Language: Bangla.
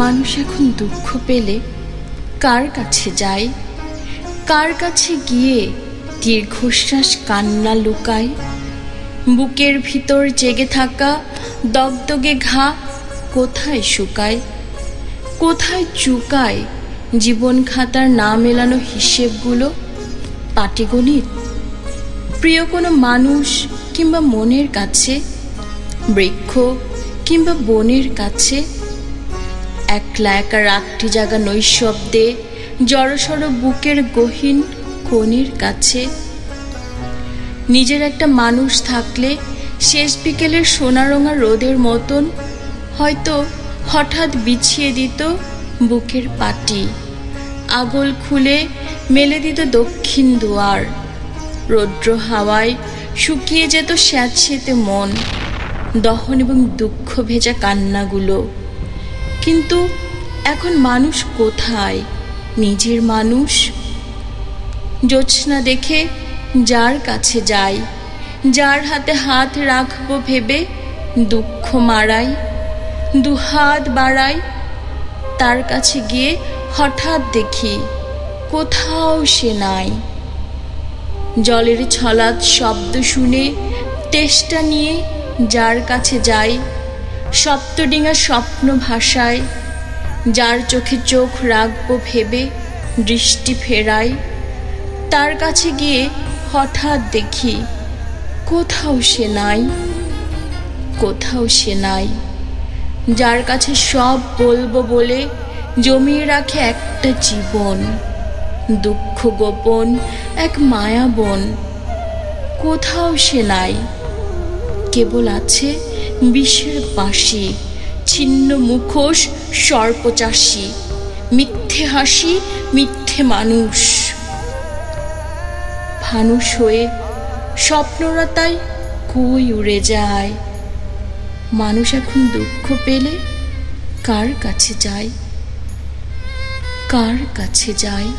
মানুষ এখন দুঃখ পেলে কার কাছে যায়, কার কাছে গিয়ে দীর্ঘশ্বাস কান্না লুকায়? বুকের ভিতর জেগে থাকা দগদগে ঘা কোথায় শুকায়, কোথায় চুকায় জীবন খাতার না মেলানো হিসেবগুলো? পাটিগণিত প্রিয় কোনো মানুষ কিংবা মনের কাছে, বৃক্ষ কিংবা বনের কাছে, একলা একা রাতটি জাগা নৈশব্দে জড়সড় বুকের গহীন কোণের কাছে। নিজের একটা মানুষ থাকলে শেষ বিকেলের সোনারঙা রোদের মতন হয়তো হঠাৎ বিছিয়ে দিত বুকের পাটি, আগল খুলে মেলে দিত দক্ষিণ দুয়ার। রৌদ্র হাওয়ায় শুকিয়ে যেত স্যাঁতসেঁতে মন, দহন এবং দুঃখ ভেজা কান্নাগুলো। কিন্তু এখন মানুষ কোথায়, নিজের মানুষ? জ্যোৎস্না দেখে যার কাছে যাই, যার হাতে হাত রাখবো ভেবে দুঃখ মারাই, দুহাত বাড়াই, তার কাছে গিয়ে হঠাৎ দেখি কোথাও সে নাই। জলের ছলাৎ শব্দ শুনে তেষ্টা নিয়ে যার কাছে যাই, সপ্তডিঙা স্বপ্ন ভাষায়, যার চোখে চোখ রাখবো ভেবে দৃষ্টি ফেরাই, তার কাছে গিয়ে হঠাৎ দেখি কোথাও সে নাই, কোথাও সে নাই। যার কাছে সব বলবো বলে জমিয়ে রাখে একটা জীবন, দুঃখ গোপন এক মায়াবন, কোথাও সে নাই। কেবল আছে বিষের বাঁশি, ছিন্ন মুখোশ সর্পচাষী, মিথ্যে হাসি মিথ্যে মানুষ। ফানুষ হয়ে স্বপ্নরা তাই কই উড়ে যায়। মানুষ এখন দুঃখ পেলে কার কাছে যায়, কার কাছে যায়?